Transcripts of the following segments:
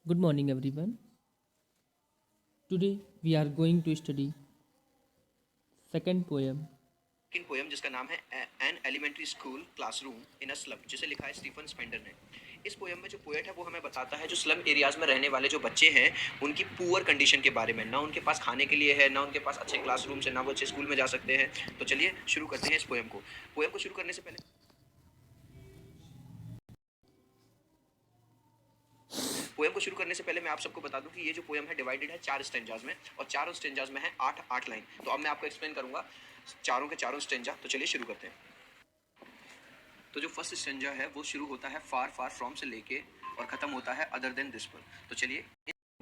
Good morning, everyone. Today we are going to study second poem. Second poem जिसका नाम है an elementary school classroom in a slum, जिसे लिखा है Stephen Spender ने। इस पोयम में जो पोएट है वो हमें बताता है जो स्लम एरियाज में रहने वाले जो बच्चे हैं उनकी पुअर कंडीशन के बारे में। ना उनके पास खाने के लिए है, ना उनके पास अच्छे क्लासरूम्स है, ना वो अच्छे स्कूल में जा सकते हैं। तो चलिए शुरू करते हैं इस पोयम को शुरू करने से पहले मैं आप सबको बता दूं कि ये जो पोयम है डिवाइडेड है 4 स्टेंजाज में, और चारों स्टेंजाज में है 8 लाइन। तो अब मैं आपको एक्सप्लेन करूंगा चारों के चारों स्टेंजा। तो चलिए शुरू करते हैं। तो जो फर्स्ट स्टेंजा है वो शुरू होता है फार फार फ्रॉम से लेके और खत्म होता है अदर देन दिस पर। तो चलिए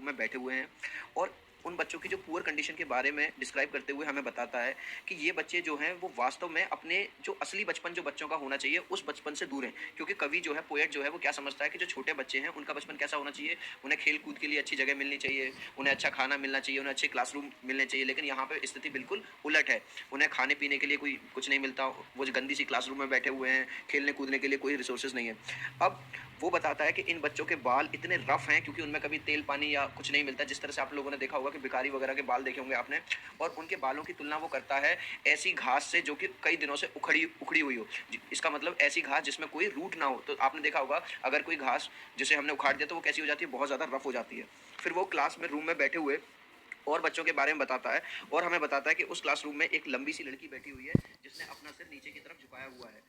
में बैठे हुए हैं और उन बच्चों की जो पुअर कंडीशन के बारे में डिस्क्राइब करते हुए हमें बताता है कि ये बच्चे जो हैं वो वास्तव में अपने जो असली बचपन जो बच्चों का होना चाहिए उस बचपन से दूर हैं। क्योंकि कवि जो है, पोएट जो है, वो क्या समझता है कि जो छोटे बच्चे हैं उनका बचपन कैसा होना चाहिए, उन्हें खेल कूद के लिए अच्छी जगह मिलनी चाहिए, उन्हें अच्छा खाना मिलना चाहिए, उन्हें अच्छे क्लासरूम मिलने चाहिए। लेकिन यहाँ पे स्थिति बिल्कुल उलट है। उन्हें खाने पीने के लिए कोई कुछ नहीं मिलता, वो जो गंदी सी क्लासरूम में बैठे हुए हैं, खेलने कूदने के लिए कोई रिसोर्सेज नहीं है। अब वो बताता है कि इन बच्चों के बाल इतने रफ हैं क्योंकि उनमें कभी तेल पानी या कुछ नहीं मिलता। जिस तरह से आप लोगों ने देखा होगा कि भिखारी वगैरह के बाल देखे होंगे आपने, और उनके बालों की तुलना वो करता है ऐसी घास से जो कि कई दिनों से उखड़ी उखड़ी हुई हो। इसका मतलब ऐसी घास जिसमें कोई रूट ना हो। तो आपने देखा होगा अगर कोई घास जिसे हमने उखाड़ दिया तो वो कैसी हो जाती है, बहुत ज़्यादा रफ हो जाती है। फिर वो क्लास में रूम में बैठे हुए और बच्चों के बारे में बताता है, और हमें बताता है कि उस क्लासरूम में एक लंबी सी लड़की बैठी हुई है जिसने अपना सिर नीचे की तरफ झुकाया हुआ है।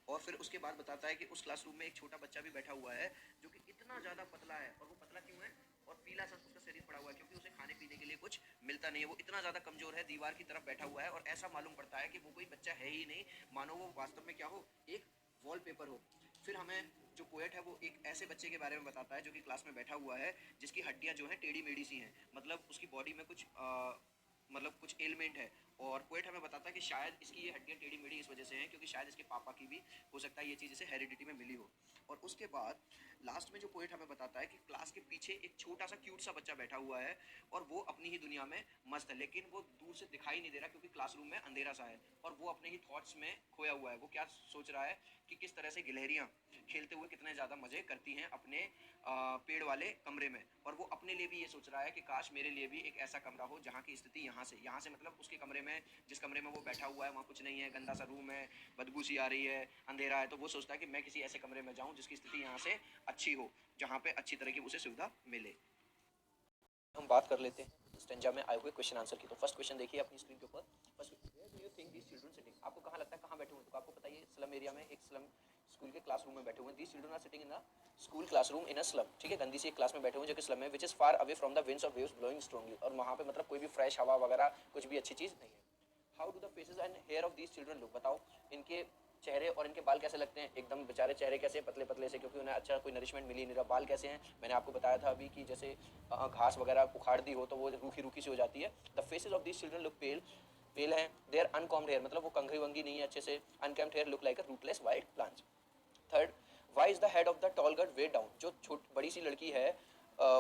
और फिर उसके बाद बताता है कि उस क्लासरूम में एक छोटा बच्चा भी बैठा हुआ है जो कि इतना ज़्यादा पतला है। और वो पतला क्यों है, और पीला सा उसका शरीर पड़ा हुआ है क्योंकि उसे खाने पीने के लिए कुछ मिलता नहीं है। वो इतना ज़्यादा कमज़ोर है, दीवार की तरफ बैठा हुआ है, और ऐसा मालूम पड़ता है कि वो कोई बच्चा है ही नहीं, मानो वो वास्तव में क्या हो, एक वॉलपेपर हो। फिर हमें जो पोएट है वो एक ऐसे बच्चे के बारे में बताता है जो कि क्लास में बैठा हुआ है, जिसकी हड्डियां जो है टेढ़ी मेढ़ी सी हैं। मतलब उसकी बॉडी में कुछ मतलब कुछ एलिमेंट है। और पोएट हमें बताता है कि शायद इसकी ये हड्डियां टेढ़ी मेढ़ी इस वजह से हैं क्योंकि शायद इसके पापा की भी हो सकता है ये चीज़ इसे हेरिडिटी में मिली हो। और उसके बाद लास्ट में जो पोएट हमें बताता है कि क्लास के पीछे एक छोटा सा क्यूट सा बच्चा बैठा हुआ है और वो अपनी ही दुनिया में मस्त है, लेकिन वो दूर से दिखाई नहीं दे रहा क्योंकि क्लासरूम में अंधेरा सा है। और वो अपने ही थॉट्स में खोया हुआ है। वो क्या सोच रहा है कि किस तरह से गिलहरियां खेलते हुए कितने ज़्यादा मज़े करती हैं अपने पेड़ वाले कमरे में। और वो अपने लिए भी ये सोच रहा है कि काश मेरे लिए भी एक ऐसा कमरा हो जहाँ की स्थिति यहाँ से मतलब उसके कमरे में, जिस कमरे में वो बैठा हुआ है वहाँ कुछ नहीं है, गंदा सा रूम है, बदबू सी आ रही है, अंधेरा है। तो वो सोचता है कि मैं किसी ऐसे कमरे में जाऊँ जिसकी स्थिति यहाँ से अच्छी हो, जहाँ पे अच्छी तरह की उसे सुविधा मिले। हम बात कर लेते हैं स्टेंजा में आए हुए क्वेश्चन आंसर की। तो फर्स्ट क्वेश्चन देखिए अपनी स्क्रीन के ऊपर। First, where do you think these children sitting, आपको कहाँ लगता है कहाँ बैठे हुए हैं? तो आपको पता है स्लम एरिया में एक स्लम स्कूल के क्लासरूम में बैठे हुए हैं। These children are sitting in a school classroom in a slum. ठीक है, गंदी सी एक क्लास में बैठे हुए हैं जो कि स्लम में, which is far away from the winds of waves blowing strongly. और वहाँ पे मतलब कोई भी फ्रेश हवा वगैरह कुछ भी अच्छी चीज़ नहीं है। How do the faces and hair of these children look, बताओ इनके चेहरे और इनके बाल कैसे लगते हैं? एकदम बेचारे चेहरे कैसे पतले पतले से, क्योंकि उन्हें अच्छा कोई नरिशमेंट मिली नहीं रहा। बाल कैसे हैं? मैंने आपको बताया था अभी कि जैसे घास वगैरह उखाड़ दी हो तो वो रूखी रूखी सी हो जाती है। The faces of these children look pale, pale हैं। देयर अनकॉम्ड हेयर, मतलब वो कंघी वंगी नहीं है अच्छे से। Uncombed hair look like a rootless white plant. Third, why is the head of the tall girl way down, जो छोट बड़ी सी लड़की है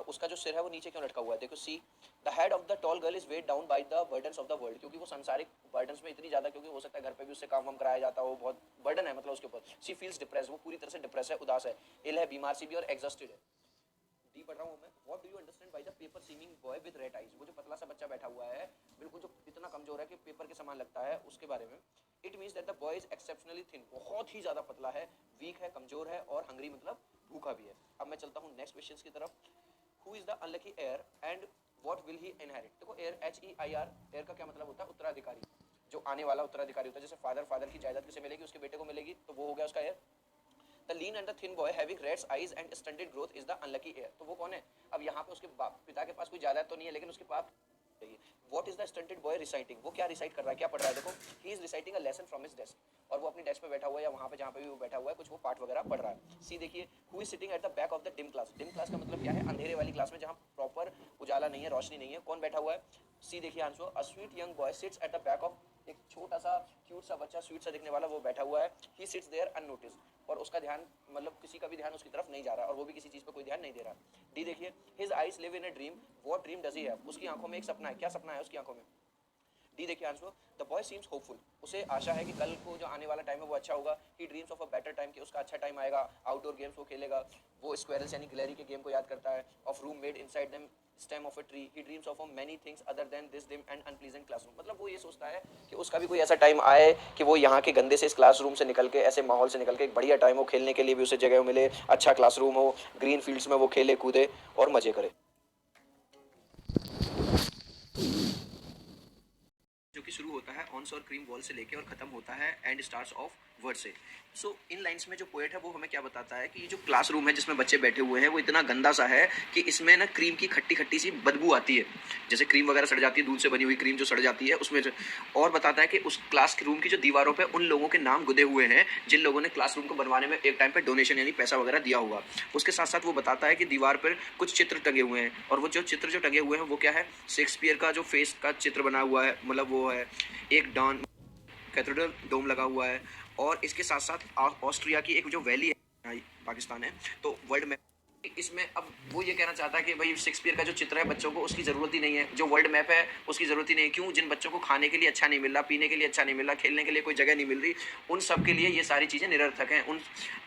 उसका जो सिर है वो नीचे क्यों लटका हुआ है? देखो, see the head of the tall girl is weighed down by the burdens of the world, क्योंकि वो सांसारिक बर्डन्स में इतनी ज़्यादा, क्योंकि हो सकता है घर पे भी उससे काम वाम कराया जाता हो, बहुत बर्डन है मतलब उसके ऊपर। सी फील्स डिप्रेस, वो पूरी तरह से डिप्रेस है, उदास है, इल है, बीमार सी भी, और एग्जॉस्टेड है। डी पढ़ रहा हूँ मैं। What do you understand by the paper seeming boy with red eyes, वो जो पतला सा बच्चा बैठा हुआ है बिल्कुल, जो इतना कमजोर है कि पेपर के समान लगता है, उसके बारे में। It means that the boy is exceptionally thin, बहुत ही ज़्यादा पतला है, वीक है, कमजोर है, और हंग्री मतलब भूखा भी है। अब मैं चलता हूँ नेक्स्ट क्वेश्चन की तरफ। Who is the unlucky air and what will he inherit. देखो, एयर, HEIR, एयर का क्या मतलब होता है? उत्तराधिकारी, जो आने वाला उत्तराधिकारी होता है। जैसे फादर की जायदाद किसे मिलेगी? उसके बेटे को मिलेगी, तो वो हो गया उसका heir. The lean and the thin boy having reds eyes and stunted growth is the unlucky heir, तो वो कौन है? अब यहाँ पे उसके पिता के पास कोई जायदाद तो नहीं है, लेकिन उसके पास चाहिए। What is the stunted boy reciting, वो क्या रिसाइट कर रहा है, क्या पढ़ रहा है? देखो, he is reciting a lesson from his desk, और वो अपनी डेस्क पे बैठा हुआ है या वहाँ पे जहाँ पे भी वो बैठा हुआ है कुछ वो पाठ वगैरह पढ़ रहा है। सी देखिए, who is sitting at the back of the dim class, dim class का मतलब क्या है? अंधेरे वाली क्लास में जहाँ प्रॉपर उजाला नहीं है, रोशनी नहीं है। कौन बैठा हुआ है? सी देखिए answer, a sweet young boy seats at the back of, एक छोटा सा क्यूट सा बच्चा, स्वीट सा दिखने वाला, वो बैठा हुआ है। ही सिट्स देयर अननोटिस्ड, और उसका ध्यान मतलब किसी का भी ध्यान उसकी तरफ नहीं जा रहा, और वो भी किसी चीज पे कोई ध्यान नहीं दे रहा। डी देखिए, his eyes live in a dream, what dream does he have, उसकी आंखों में एक सपना है। क्या सपना है उसकी आंखों में? डी देखिए answer, the boy seems hopeful, उसे आशा है कि कल को जो आने वाला टाइम है वो अच्छा होगा। He dreams of a better time, कि उसका अच्छा टाइम आएगा। आउटडोर गेम्स वो खेलेगा, वो स्क्वेरल्स यानी गिलहरी के गेम को याद करता है। Of room made inside them stem of a tree, he dreams of many things other than this dim and unpleasant classroom, मतलब वो ये सोचता है कि उसका भी कोई ऐसा टाइम आए कि वो यहाँ के गंदे से इस क्लासरूम से निकल के, ऐसे माहौल से निकल के एक बढ़िया टाइम हो, खेलने के लिए भी उसे जगह मिले, अच्छा क्लासरूम हो, ग्रीन फील्ड्स में वो खेले कूदे और मजे करे। जो कि शुरू होता है ऑन्स और क्रीम वॉल से लेके और खत्म होता है एंड स्टार्स ऑफ वर्ड से। सो इन लाइंस में जो पोएट है वो हमें क्या बताता है कि ये जो क्लासरूम है जिसमें बच्चे बैठे हुए हैं वो इतना गंदा सा है कि इसमें ना क्रीम की खट्टी खट्टी सी बदबू आती है, जैसे क्रीम वगैरह सड़ जाती है, दूध से बनी हुई क्रीम जो सड़ जाती है उसमें और बताता है कि उस क्लास रूम की जो दीवारों पे उन लोगों के नाम गुदे हुए हैं जिन लोगों ने क्लासरूम को बनवाने में एक टाइम पे डोनेशन यानी पैसा वगैरह दिया हुआ। उसके साथ साथ वो बताता है कि दीवार पर कुछ चित्र टंगे हुए हैं, और वो जो चित्र जो टंगे हुए हैं वो क्या है, शेक्सपियर का जो फेस का चित्र बना हुआ है, मतलब वो है एक डॉन कैथेड्रल डोम लगा हुआ है, और इसके साथ साथ ऑस्ट्रिया की एक जो वैली है, पाकिस्तान है, तो वर्ल्ड मैप इसमें अब वो ये कहना चाहता है कि भाई शेक्सपियर का जो चित्र है बच्चों को उसकी ज़रूरत ही नहीं है, जो वर्ल्ड मैप है उसकी ज़रूरत ही नहीं है। क्यों? जिन बच्चों को खाने के लिए अच्छा नहीं मिल रहा, पीने के लिए अच्छा नहीं मिल रहा, खेलने के लिए कोई जगह नहीं मिल रही, उन सब के लिए ये सारी चीज़ें निरर्थक हैं।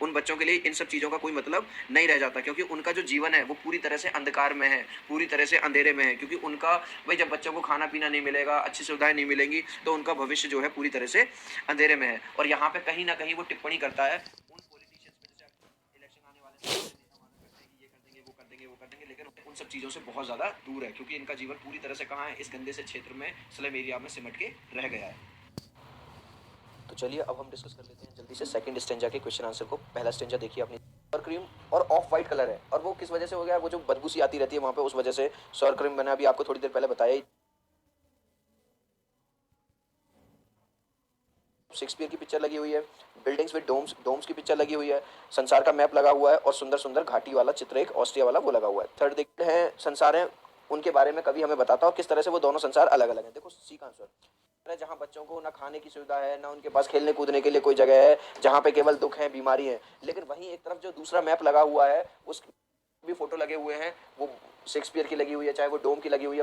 उन बच्चों के लिए इन सब चीज़ों का कोई मतलब नहीं रह जाता, क्योंकि उनका जो जीवन है वो पूरी तरह से अंधकार में है, पूरी तरह से अंधेरे में है, क्योंकि उनका भाई जब बच्चों को खाना पीना नहीं मिलेगा, अच्छी सुविधाएं नहीं मिलेंगी, तो उनका भविष्य जो है पूरी तरह से अंधेरे में है। और यहाँ पे कहीं ना कहीं वो टिप्पणी करता है उन पॉलिटिशियंस पे, जैसे इलेक्शन आने वाले हैं, ये कर देंगे, वो कर देंगे, वो कर देंगे, लेकिन उन सब चीज़ों से बहुत ज़्यादा दूर है, क्योंकि इनका जीवन पूरी तरह से कहाँ है, इस गंदे से क्षेत्र में, स्लम एरिया में सिमट के रह गया है। तो चलिए अब हम डिस्कस कर लेते हैं जल्दी से सेकंड स्टेंजा के क्वेश्चन आंसर को। पहला स्टेंजा देखिए अपनी, सॉर क्रीम और ऑफ वाइट कलर है, और वो किस वजह से हो गया, वो जो बदबू सी आती रहती है वहाँ पे, उस वजह से सॉर क्रीम मैंने अभी आपको थोड़ी देर पहले बताया। शेक्सपियर की पिक्चर लगी हुई है, बिल्डिंग्स विद डोम्स, डोम्स की पिक्चर लगी हुई है, संसार का मैप लगा हुआ है, और सुंदर सुंदर घाटी वाला चित्र एक ऑस्ट्रिया वाला वो लगा हुआ है। थर्ड देखते हैं संसार है, उनके बारे में कभी हमें बताता हो किस तरह से वो दोनों संसार अलग अलग हैं। देखो सी का आंसर, जहाँ बच्चों को ना खाने की सुविधा है, ना उनके पास खेलने कूदने के लिए कोई जगह है, जहाँ पे केवल दुख है, बीमारी है, लेकिन वहीं एक तरफ जो दूसरा मैप लगा हुआ है उस भी फोटो लगे हुए हैं, वो शेक्सपियर की लगी हुई है, चाहे वो डोम की लगी हुई है,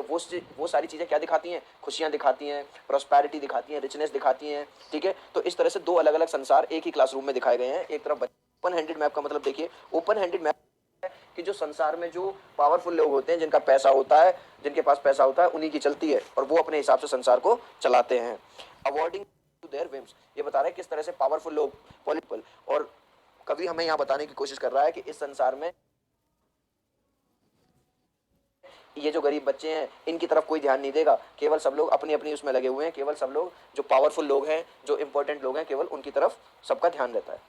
वो सारी चीज़ें क्या दिखाती हैं, खुशियाँ दिखाती हैं, प्रॉस्पेरिटी दिखाती हैं, रिचनेस दिखाती हैं। ठीक है, तो इस तरह से दो अलग अलग संसार एक ही क्लासरूम में दिखाए गए हैं। एक तरफ ओपन हैंडेड मैप का मतलब देखिए, ओपन हैंडेड मैप कि जो संसार में जो पावरफुल लोग होते हैं, जिनका पैसा होता है, जिनके पास पैसा होता है उन्हीं की चलती है, और वो अपने हिसाब से संसार को चलाते हैं। अवॉर्डिंग टू देयर विम्स, ये बता रहा है किस तरह से पावरफुल लोग पॉलिटिकल, और कभी हमें यहाँ बताने की कोशिश कर रहा है कि इस संसार में ये जो गरीब बच्चे हैं इनकी तरफ कोई ध्यान नहीं देगा, केवल सब लोग अपनी अपनी उसमें लगे हुए हैं, केवल सब लोग जो पावरफुल लोग हैं, जो इंपॉर्टेंट लोग हैं, केवल उनकी तरफ सबका ध्यान रहता है।